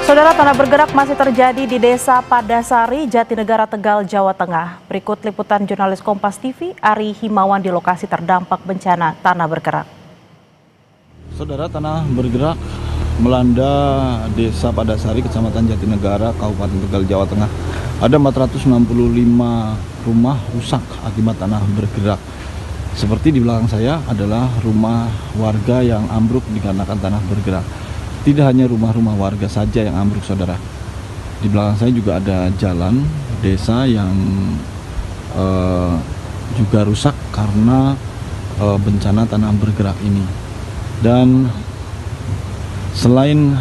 Saudara, tanah bergerak masih terjadi di Desa Padasari, Jatinegara, Tegal, Jawa Tengah. Berikut liputan jurnalis Kompas TV, Ari Himawan di lokasi terdampak bencana tanah bergerak. Saudara, tanah bergerak melanda Desa Padasari, Kecamatan Jatinegara, Kabupaten Tegal, Jawa Tengah. Ada 465 rumah rusak akibat tanah bergerak. Seperti di belakang saya adalah rumah warga yang ambruk dikarenakan tanah bergerak. Tidak hanya rumah-rumah warga saja yang ambruk, saudara. Di belakang saya juga ada jalan desa yang juga rusak karena bencana tanah bergerak ini. Dan selain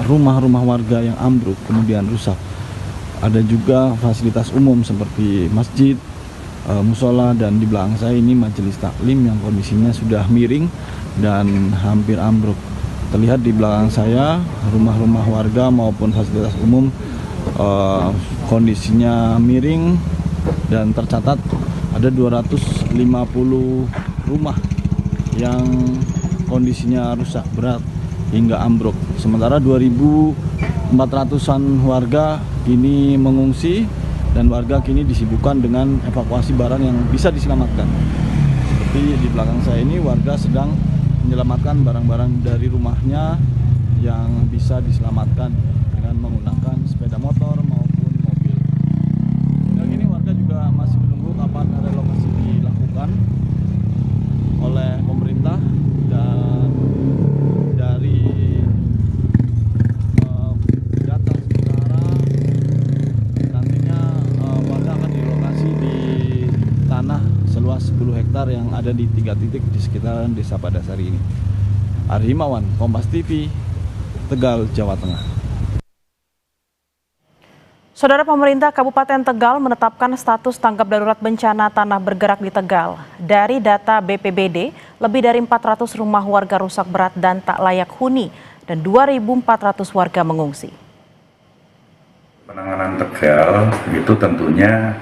rumah-rumah warga yang ambruk kemudian rusak, ada juga fasilitas umum seperti masjid, musola, dan di belakang saya ini majelis taklim yang kondisinya sudah miring dan hampir ambruk. Terlihat di belakang saya rumah-rumah warga maupun fasilitas umum kondisinya miring, dan tercatat ada 250 rumah yang kondisinya rusak berat hingga ambruk. Sementara 2.400-an warga kini mengungsi dan warga kini disibukkan dengan evakuasi barang yang bisa diselamatkan. Seperti di belakang saya ini, warga sedang menyelamatkan barang-barang dari rumahnya yang bisa diselamatkan dengan menggunakan sepeda motor maupun mobil. Dan ini warga juga masih menunggu kapan relokasi dilakukan oleh pemerintah, dan dari data sementara nantinya warga akan direlokasi di tanah seluas 10 hektar yang ada di 3 titik di sekitaran Desa Padasari ini. Ari Himawan, Kompas TV, Tegal, Jawa Tengah. Saudara, pemerintah Kabupaten Tegal menetapkan status tanggap darurat bencana tanah bergerak di Tegal. Dari data BPBD, lebih dari 400 rumah warga rusak berat dan tak layak huni, dan 2.400 warga mengungsi. Penanganan Tegal itu tentunya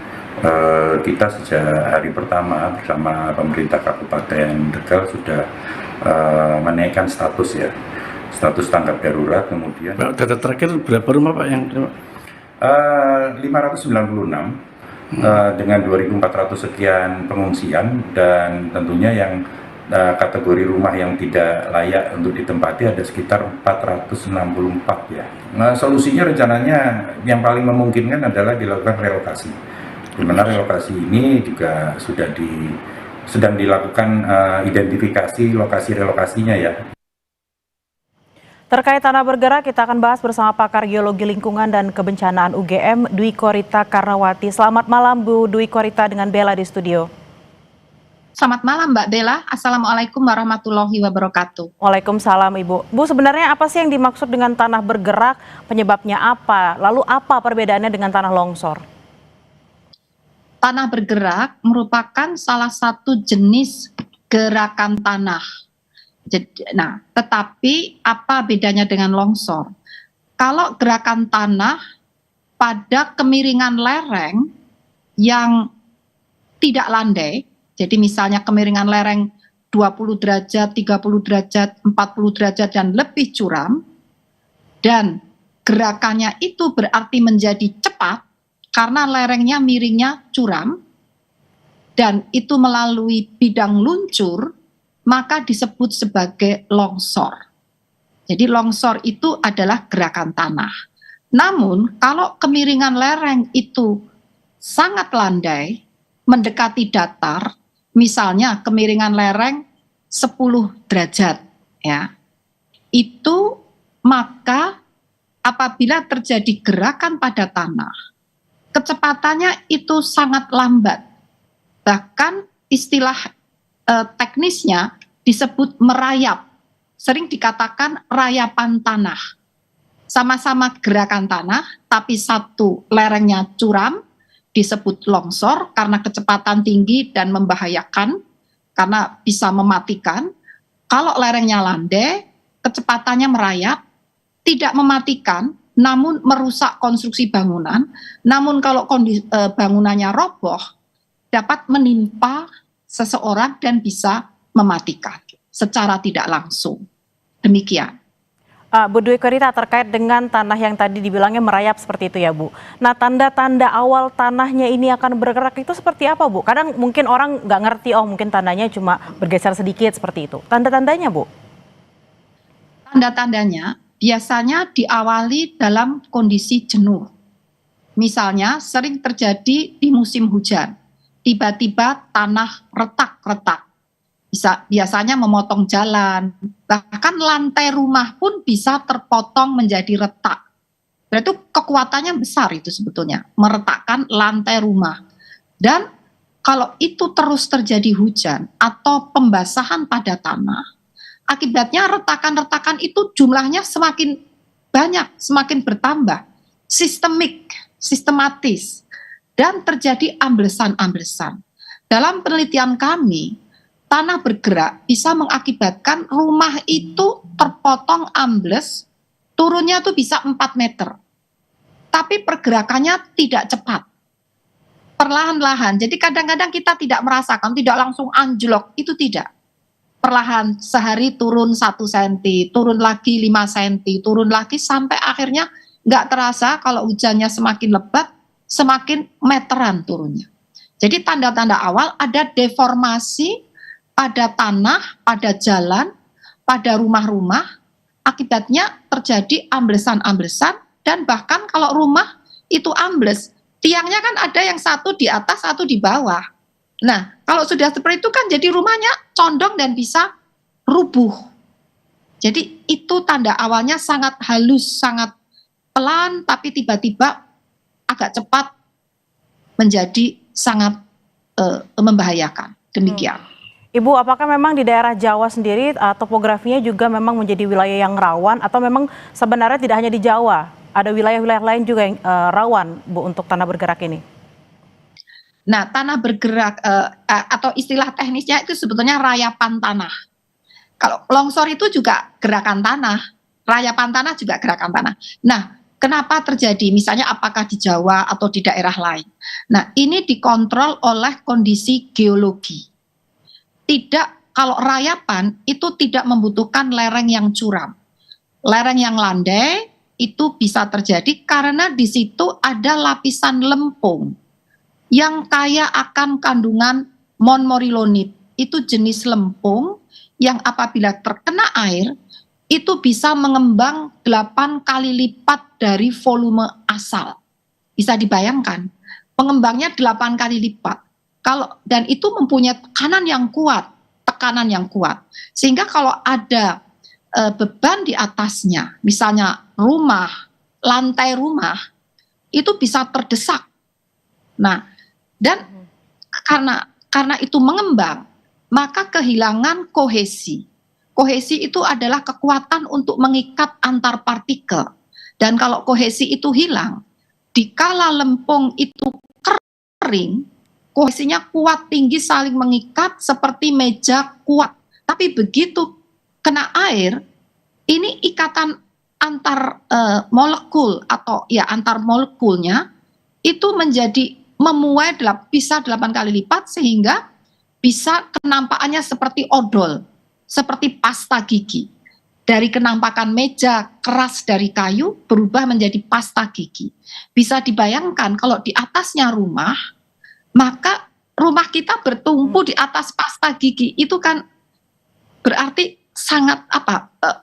kita sejak hari pertama bersama pemerintah Kabupaten Tegal sudah menaikkan status tanggap darurat. Kemudian data terakhir berapa rumah Pak yang 596 dengan 2.400 sekian pengungsian, dan tentunya yang kategori rumah yang tidak layak untuk ditempati ada sekitar 464 ya. Nah, solusinya rencananya yang paling memungkinkan adalah dilakukan relokasi. Di mana relokasi ini juga sedang dilakukan identifikasi lokasi relokasinya ya. Terkait tanah bergerak, kita akan bahas bersama pakar geologi lingkungan dan kebencanaan UGM, Dwi Korita Karnawati. Selamat malam Bu Dwi Korita dengan Bella di studio. Selamat malam Mbak Bella, Assalamualaikum warahmatullahi wabarakatuh. Waalaikumsalam Ibu. Bu, sebenarnya apa sih yang dimaksud dengan tanah bergerak, penyebabnya apa? Lalu apa perbedaannya dengan tanah longsor? Tanah bergerak merupakan salah satu jenis gerakan tanah. Nah, tetapi apa bedanya dengan longsor? Kalau gerakan tanah pada kemiringan lereng yang tidak landai, jadi misalnya kemiringan lereng 20 derajat, 30 derajat, 40 derajat dan lebih curam, dan gerakannya itu berarti menjadi cepat karena lerengnya miringnya curam, dan itu melalui bidang luncur, maka disebut sebagai longsor. Jadi longsor itu adalah gerakan tanah. Namun kalau kemiringan lereng itu sangat landai, mendekati datar, misalnya kemiringan lereng 10 derajat, ya, itu maka apabila terjadi gerakan pada tanah, kecepatannya itu sangat lambat. Bahkan istilah teknisnya disebut merayap. Sering dikatakan rayapan tanah. Sama-sama gerakan tanah, tapi satu lerengnya curam, disebut longsor karena kecepatan tinggi dan membahayakan, karena bisa mematikan. Kalau lerengnya landai, kecepatannya merayap, tidak mematikan, namun merusak konstruksi bangunan. Namun kalau bangunannya roboh, dapat menimpa seseorang dan bisa mematikan secara tidak langsung. Demikian. Bu Dwi Korita, terkait dengan tanah yang tadi dibilangnya merayap seperti itu ya Bu. Nah, tanda-tanda awal tanahnya ini akan bergerak itu seperti apa Bu? Kadang mungkin orang nggak ngerti, oh mungkin tanahnya cuma bergeser sedikit seperti itu. Tanda-tandanya Bu? Tanda-tandanya biasanya diawali dalam kondisi jenuh. Misalnya sering terjadi di musim hujan. Tiba-tiba tanah retak-retak. Biasanya memotong jalan, bahkan lantai rumah pun bisa terpotong menjadi retak. Berarti kekuatannya besar itu sebetulnya, meretakkan lantai rumah. Dan kalau itu terus terjadi hujan atau pembasahan pada tanah, akibatnya retakan-retakan itu jumlahnya semakin banyak, semakin bertambah, sistematis, dan terjadi amblesan-amblesan. Dalam penelitian kami, tanah bergerak bisa mengakibatkan rumah itu terpotong ambles, turunnya tuh bisa 4 meter. Tapi pergerakannya tidak cepat. Perlahan-lahan. Jadi kadang-kadang kita tidak merasakan, tidak langsung anjlok, itu tidak. Perlahan, sehari turun 1 cm, turun lagi 5 cm, turun lagi sampai akhirnya nggak terasa kalau hujannya semakin lebat, semakin meteran turunnya. Jadi tanda-tanda awal ada deformasi pada tanah, pada jalan, pada rumah-rumah, akibatnya terjadi amblesan-amblesan, dan bahkan kalau rumah itu ambles, tiangnya kan ada yang satu di atas, satu di bawah. Nah, kalau sudah seperti itu kan jadi rumahnya condong dan bisa rubuh. Jadi itu tanda awalnya sangat halus, sangat pelan, tapi tiba-tiba agak cepat menjadi sangat membahayakan. Demikian. Ibu, apakah memang di daerah Jawa sendiri topografinya juga memang menjadi wilayah yang rawan, atau memang sebenarnya tidak hanya di Jawa, ada wilayah-wilayah lain juga yang rawan Bu untuk tanah bergerak ini? Nah, tanah bergerak atau istilah teknisnya itu sebetulnya rayapan tanah. Kalau longsor itu juga gerakan tanah, rayapan tanah juga gerakan tanah. Nah, kenapa terjadi? Misalnya apakah di Jawa atau di daerah lain? Nah, ini dikontrol oleh kondisi geologi. Tidak, kalau rayapan itu tidak membutuhkan lereng yang curam. Lereng yang landai itu bisa terjadi karena di situ ada lapisan lempung yang kaya akan kandungan montmorillonite. Itu jenis lempung yang apabila terkena air itu bisa mengembang 8 kali lipat dari volume asal. Bisa dibayangkan, pengembangnya 8 kali lipat. Dan itu mempunyai tekanan yang kuat, sehingga kalau ada beban di atasnya, misalnya lantai rumah, itu bisa terdesak. Nah, dan karena itu mengembang, maka kehilangan kohesi. Kohesi itu adalah kekuatan untuk mengikat antar partikel. Dan kalau kohesi itu hilang, dikala lempung itu kering, kohesinya kuat, tinggi, saling mengikat seperti meja kuat. Tapi begitu kena air, ini ikatan antar molekul atau ya antar molekulnya itu menjadi memuai bisa 8 kali lipat, sehingga bisa kenampakannya seperti odol, seperti pasta gigi. Dari kenampakan meja keras dari kayu berubah menjadi pasta gigi. Bisa dibayangkan kalau di atasnya rumah, maka rumah kita bertumpu di atas pasta gigi, itu kan berarti sangat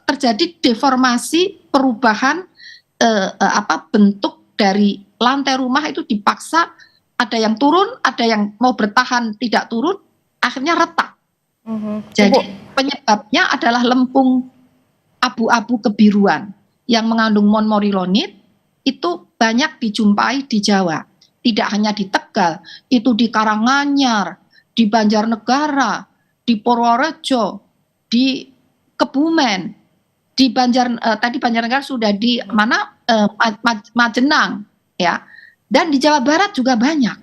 terjadi deformasi, perubahan bentuk dari lantai rumah itu dipaksa, ada yang turun, ada yang mau bertahan tidak turun, akhirnya retak. Jadi penyebabnya adalah lempung abu-abu kebiruan yang mengandung montmorillonite, itu banyak dijumpai di Jawa. Tidak hanya di Tegal, itu di Karanganyar, di Banjarnegara, di Purworejo, di Kebumen, di Banjarnegara sudah, di Majenang, ya. Dan di Jawa Barat juga banyak,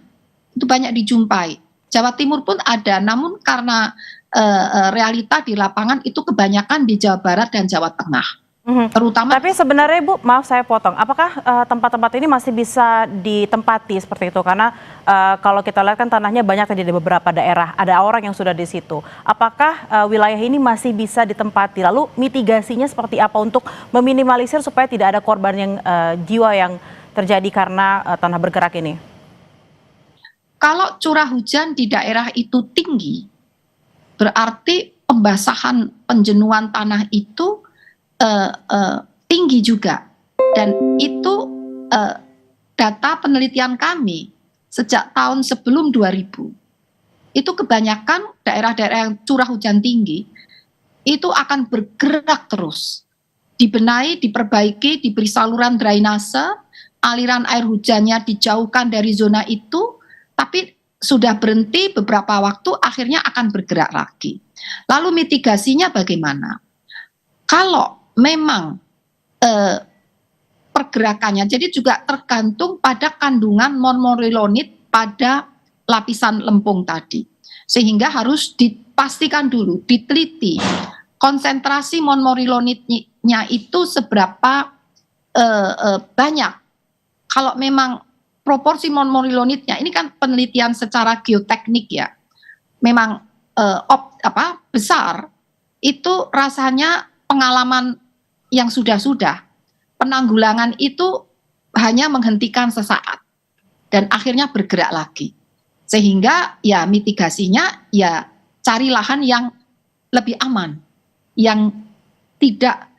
itu banyak dijumpai. Jawa Timur pun ada, namun karena realita di lapangan itu kebanyakan di Jawa Barat dan Jawa Tengah. Terutama Tapi sebenarnya Bu, maaf saya potong, apakah tempat-tempat ini masih bisa ditempati seperti itu? Karena kalau kita lihat kan tanahnya banyak tadi di beberapa daerah, ada orang yang sudah di situ. Apakah wilayah ini masih bisa ditempati? Lalu mitigasinya seperti apa untuk meminimalisir supaya tidak ada korban yang jiwa yang terjadi karena tanah bergerak ini? kalau curah hujan di daerah itu tinggi, berarti pembasahan penjenuhan tanah itu tinggi juga, dan itu data penelitian kami sejak tahun sebelum 2000 itu kebanyakan daerah-daerah yang curah hujan tinggi itu akan bergerak terus, dibenahi, diperbaiki, diberi saluran drainase, aliran air hujannya dijauhkan dari zona itu, tapi sudah berhenti beberapa waktu akhirnya akan bergerak lagi. Lalu mitigasinya bagaimana? Kalau memang pergerakannya, jadi juga tergantung pada kandungan monmorillonit pada lapisan lempung tadi, sehingga harus dipastikan dulu, diteliti konsentrasi monmorillonitnya itu seberapa banyak. Kalau memang proporsi monmorillonitnya, ini kan penelitian secara geoteknik ya, memang besar, itu rasanya pengalaman yang sudah-sudah, penanggulangan itu hanya menghentikan sesaat dan akhirnya bergerak lagi. Sehingga ya mitigasinya ya cari lahan yang lebih aman, yang tidak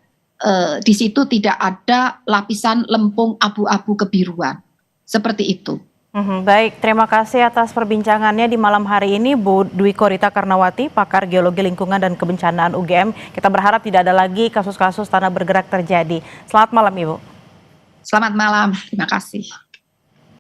di situ tidak ada lapisan lempung abu-abu kebiruan. Seperti itu. Baik, terima kasih atas perbincangannya di malam hari ini Bu Dwi Korita Karnawati, pakar geologi lingkungan dan kebencanaan UGM. Kita berharap tidak ada lagi kasus-kasus tanah bergerak terjadi. Selamat malam Ibu. Selamat malam, terima kasih.